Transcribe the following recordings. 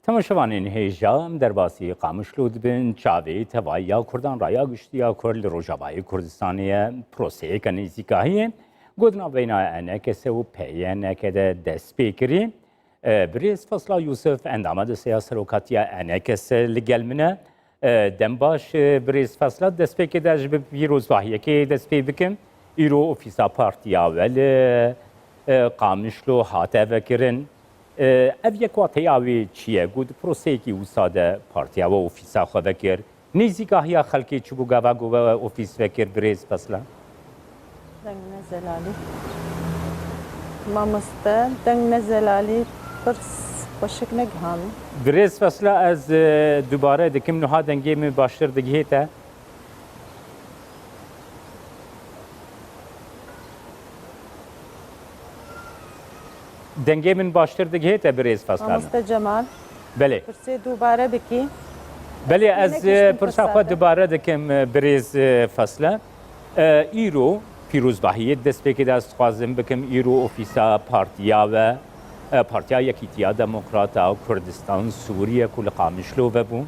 تماشاوانین هیجام در باسی قامشلو دبن چاوی توایا کردان رایا گشتیا کرد روجاوای کردستانی پروسه کنیزیکاهی گودنا بینا انکس و پیان کده دست پیکری بریز فصلا یوسف اندامد سیاست روکاتیا انکس لگل منه دنباش بریز فصلا دست پیکده جب پیروز واهیه که دست پی بکم ایرو اوفیسا پارتیا ول قامشلو حاته وکرن اف یک واتیاوی چیه گود پروسه کی وساده پارتیا و اوفیسا خو وکر نیزیگاهیا خلکی چبو گاوا گو اوفیس وکر بریز فصلا دنگ نزلالی ما مسته دنگ نزلالی پرس خوشک نگهان بریز فصلا از دوباره دکم نها دنگی می باشتر دگیته دنگی من باشتر دگیته بریز فصلا مسته جمال بله پرسه دوباره بکی بله از پرسا خود دوباره دکم بریز فصله ایرو پیروز باهیه دست بکی دست خوازم بکم ایرو اوفیسا پارتیا و پارتیا یکیتیا دموکراتا و کردستان سوریه کل قامشلو و بون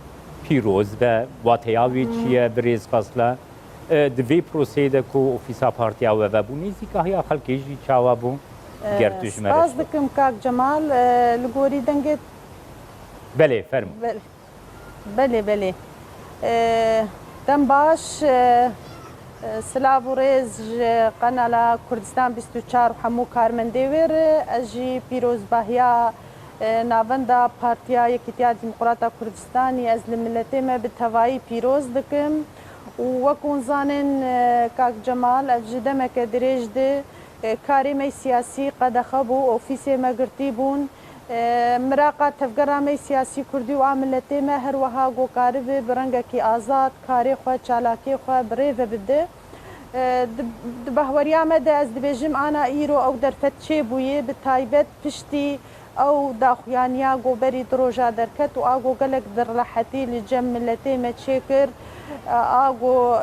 پیروز و واتیاوی چیه بریز فصله دوی پروسه دکو اوفیسا پارتیا و بون نیزی که هیا خلقی جی چاوا بون گرتوش مرش سپاس دکم کاک جمال لگوری دنگت بله فرم بله دم باش سلاف و ریز قنالا کردستان 24 و همو کارمنده ویر اجی پیروز باهیا ناوندا پارتیا یکیتیا دموکراتا کردستانی از لملتی ما بتوایی پیروز دکم و وکون زانن کاک جمال اجی دمک دریج ده کاری می سیاسی قد خبو اوفیسی مگرتی بون مراقه تفگرامي سیاسی کردی و عملتی ما هر وها گو کاری برنگه کی آزاد کاری خو چالاکی خو بریو بده بهوریا مده از دبیجم انا ایرو او درفت چه بویه به تایبت پشتی او داخویانیا گو بری دروجا درکت و آگو گلک در لحتی لجم ملتی ما چکر آگو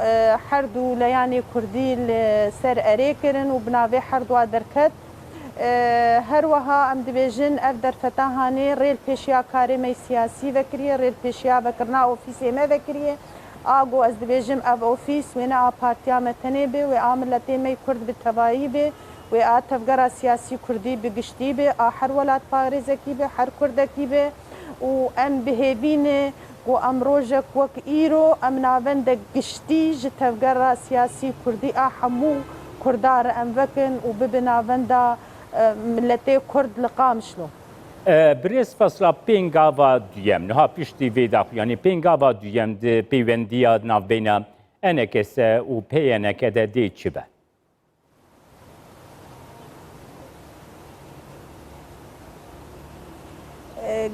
حردو لیانی کردی سر اری کرن و بناوی حردو درکت هر وها ام دبیجن اف در فتاهانی ریل پیشیا کاری می سیاسی وکریه ریل پیشیا وکرنا اوفیسی ما وکریه آگو از دبیجم اف اوفیس وینا پارتیا متنی به و عاملتی می کرد بتوایی به و اتفگرا سیاسی کردی بگشتی به هر ولات پاریزکی به هر کردکی به و ام بهبین و ام روجک وک ایرو ام ناوند گشتی جتفگرا سیاسی کردی همو کردار ام وکن و ببناوندا ملتی کرد لقامشلو بریز فصلا پینگاوا دویم نها پیشتی ویدا یعنی پینگاوا دویم ده پیوندیا ناو بینا انکسه و پینکه ده دی چی به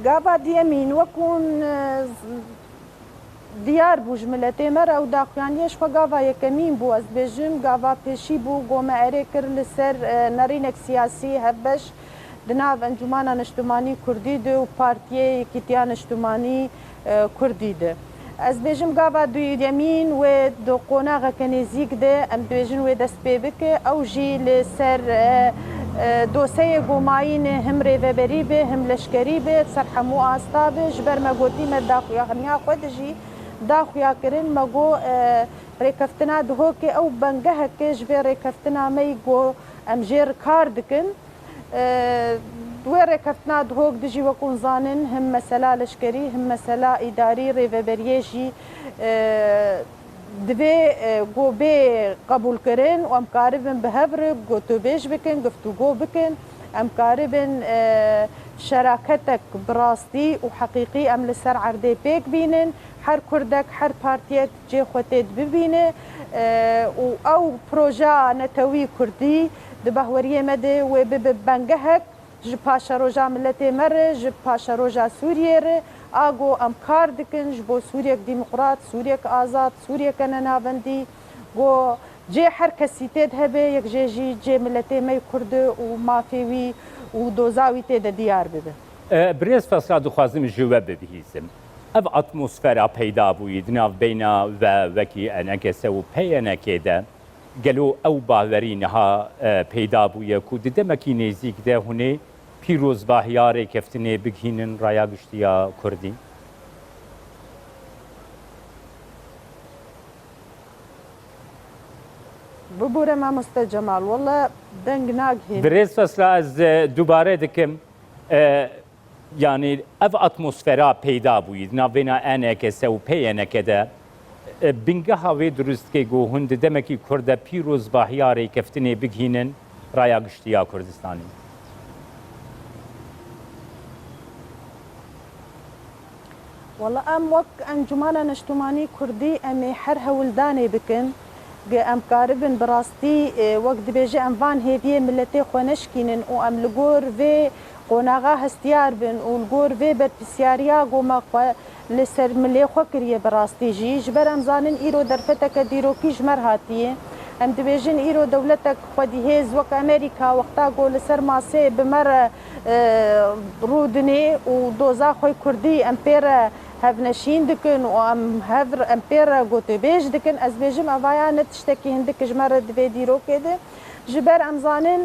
گاوا دیمین وکون دیار بوج ملتی مرا و داخوانیش خو گاوا یکمین بو از بجم گاوا پیشی بو گومه اری کر لسر نرینک سیاسی هبش دناو انجمانا نشتمانی کردی ده و پارتیه یکیتیا نشتمانی کردی ده از بجم گاوا دو یمین و دو قوناغ کنیزیک ده ام بجن و دست ببکه او جی لسر دوسه گوماین هم ریوبری به هم لشکری به سر همو آستا به جبر مگوتی مداخویا هنیا خود جی داخویا کرن مگو ریکفتنا دهو که او بنگه که جبر ریکفتنا می گو ام جیر کار دکن دو ریکفتنا دهو دجی وکون زانن هم مسئله لشکری هم مسئله اداری ریوبریه جی دوی گو به قبول کرن و امکاربن به هفر گو تو بیش بکن گفتگو بکن امکاربن شراکتک براستی و حقیقی ام لسر عرده پیک بینن هر کردک هر پارتیک جه خوتید ببینه و او پروژه نتوی کردی دبهوریه مده و ببنگهک ج پاشا روژا ملتی مره ج پاشا روژا سوریه ره آگو ام کار دکن جبو سوریک دیمقراط سوریک آزاد سوریک نناوندی گو جه هر کسی تید هبه یک جه جه ملتی می کرده و مافیوی و دوزاوی تید دیار ببه بریز فصلا دخوازم جوه ببهیزم اف اتمسفera پیدا بوید ناو بینا و وکی انکسه و پینکه ده گلو او باوری نها پیدا بویه که دمکی نزیک ده هونه پیرۆزباهیارێک کەفتنێ بگهینن ڕایا گشتیە کوردی ببوورە مامۆستا جەمال وەڵە دەنگ ناگهێن برێز فەسلا ئەز دووبارە دکم یعنی ئەڤ ئەتمۆسفێرا پەیدا بووی ناوێنە ئەنێکە سە و پێیەنەکەدە بنگە هاوێ دروستکەی گۆ هوند دەمەکی کوردە پیرۆزباهیارێک کەفتنێ بگهینن ڕایا گشتیە کوردستانی وەڵە ئەم وەک ئەنجومانە نەشتومانی کوردی ئەمێ هەر هەولدانێ بکن ئەم کاربن بڕاستی وەک دبێژە ئەموان هێویە ملەتێ خۆ نەشکینن و ئەم لە گۆر vê قۆناغا هەستیار بن و گۆر vê بەرپرسیاریا گۆماخوا لەسەر ملێ خۆ کریە بەڕاستی ژی ji ber em zanin îro derfeteke dîrokî ji mer hatiye em dibêjin îro dewletek xwedîhêz wek Amerîka wexta got li ser masê bi me re rûdinê û doza xwe Kurdî em pê re hevneşîn dikin û em pê re gotûbêj dikin ez bêjim evaya ne tiştekî hindik ji me re divê dîrokê de ji ber em zanin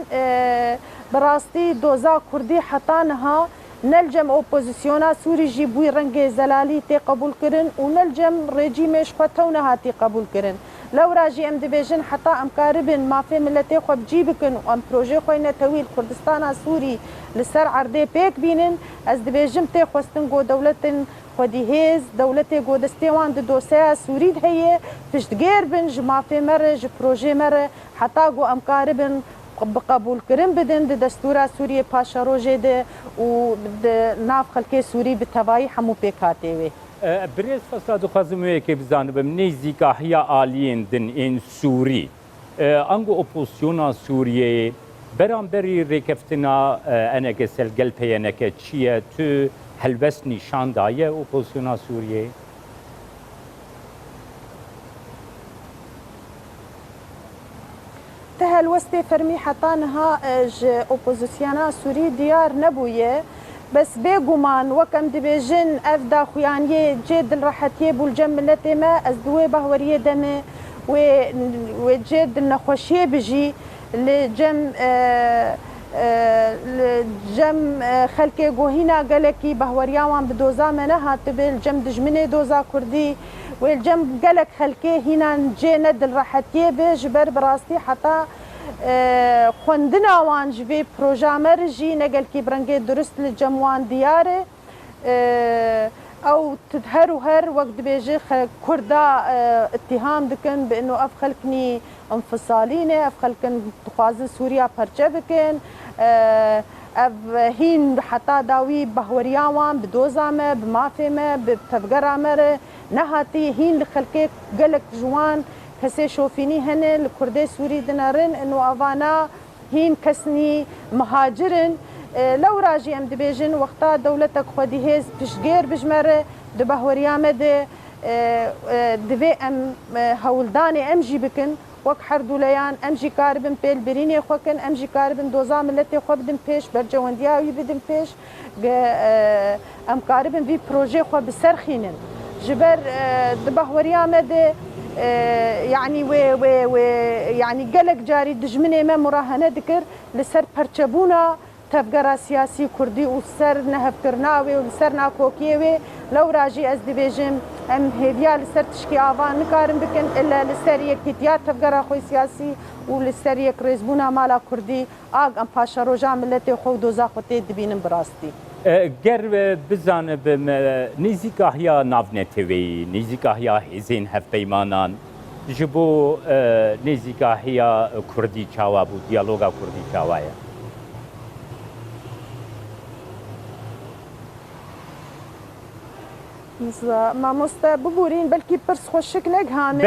bi rastî doza Kurdî heta niha nel cem opozisyona Sûrî jî bûyî rengê zelalî tê qebûl kirin û nel cem rejîmê ji xwe tew nehatî qebûl kirin lewra jî em dibêjin heta em karibin mafê milletê xwe bicî bikin û em projê xwe netewîl Kurdistana Sûrî li ser erdê pêk bînin ez dibêjim tê xwestin got dewletên xwedîhêz dewletê got destê wan di dosyeya Sûrî de heye piştgêr bin ji mafê me re ji projê me re heta got em karibin bi qebûlkirin bidin di destûra Sûriyê paşerojê de û di nav xelkê Sûrî bi tevayî hemû pêk hatê wê برێز فەسلا دخوازم وەیەکێ بزانبم نێزیکاهیا ئالiyên din ên Sûrî ango opozisyona Sûriyeyê beramberî rêkeftina eneke selgel peyêneke çi ye tu helbest nîşan daye opozisyona Sûriyeyê te helwestê fermî heta niha ji opozisyona Sûrî diyar nebûye bes bêguman wek em dibêjin ev daxuyaniyê cê dilrehetiyê bû li cem milletê me ez di wê bahweriyê de me wê cê dilnexweşiyê bijî li cem xelkê gohîna gelekî bahweriya wan bi doza me nehatibe li cem dijminê doza Kurdî wê li cem gelek xelkê hînan cê ne dilrehetiyê be ji ber bi rastî heta xwendina wan ji vê proja me re jî negelkî bi rengê durist li cem wan diyar e ew her û her wek dibêje Kurda ittiham dikin bi ino ev xelkinî înfisalî ne ev xelkin dixwazin Sûriya perçe bikin ev hîn heta dawî bahweriya wan bi doza me bi mafê me bi tevgera me re nehatî hîn li xelkê gelek ji wan kesê şofînî hene li Kurdê Sûrî dinarin ino evana hîn kesnî mihacirin lewra jî em dibêjin wexta dewletek xwedîhêz piştgêr bijme re di bahweriya me de divê em hewldanê em jî bikin wek her dûleyan em jî karibin pêlbirînê xwe kin em jî karibin doza milletê xwe bidin pêş bercewendiya wî bidin pêş em karibin vî projê xwe bi ser xînin ji ber di bahweriya me de yani yani gelek carî dijminê me murahene dikir li ser perçebûna tevgera siyasî Kurdî û ser nehevkirina wê û li ser nakokiyê wê lewra jî ez dibêjim em hêviya li ser tişkî ava nikarin bikin illa li ser yekîtiya tevgera xwe siyasî û li ser yekrêzbûna mala Kurdî ag em paşeroja milletê xwe û doza xwe tê dibînin bi rastî ger bizanibim nêzîkahiya navneteweyî nêzîkahiya hêzên hevpeymanan ji bo nêzîkahiya Kurdî çawa bû diyaloga Kurdî çawa ye مامۆستا ببورین بەلکی پرس خۆشک هامێ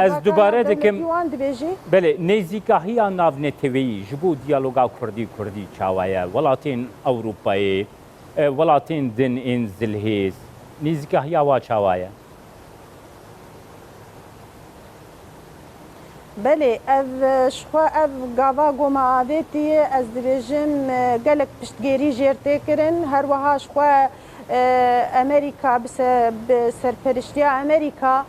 ez dubare dikim wan dibêjî belê nêzîkahiya navneteweyî ji bo diyaloga Kurdî Kurdî çawa ye welatên Ewropayê welatên din ên zilhêz nêzîkahiya wa çawa ye belê ev şixwe ev gava goma avêtiye ez dibêjim gelek piştgêrî jêr tê kirin her wiha şixwe Amerika bi serperiştiya Amerika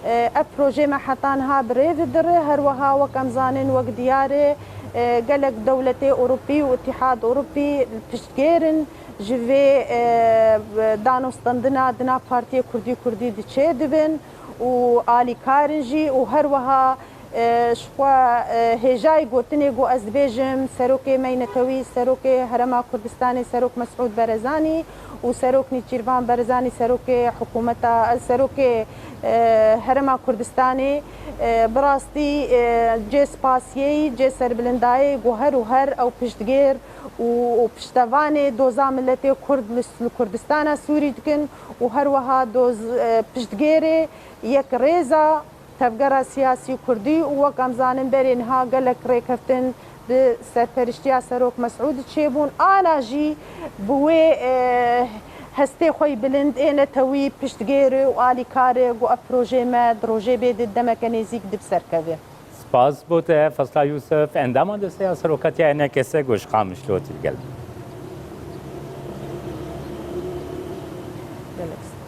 ev projê me heta niha bi rêve dire her wiha wek em zanin wek diyarê قالك دولتي أوروبي واتحاد أوروبي پشتگیرن جوی دانوستندنا دنا پارتی کردی دی چه دبن و آلی کارنجی و هر وها شخوا هجای گوتنی گو از بیجم سروک مینتوی سروک هرما کردستانی سروک مسعود برزانی و سروک نیچیروان برزانی سروک حکومتا سروک هرما کردستانی براستی جه سپاسیهی جه سربلندایی گو هر و هر او پشتگیر و پشتوان دوزا ملتی کرد کردستان سوری دکن و هر وها دوز پشتگیر یک ریزا تفگرا سیاسی کردی و وکم زانم برین ها گلک ریکفتن به سرپرشتیا سروک مسعود چیبون آنا جی بوی هستی خوی بلند اینه توی پشتگیر و آلی کاره و اپروژه ما دروژه بید دمک نزیک دب سرکوه سپاس بوده فصلا یوسف اندامان دسته سروکتی اینه کسی گوش خامش لوتی گل گلک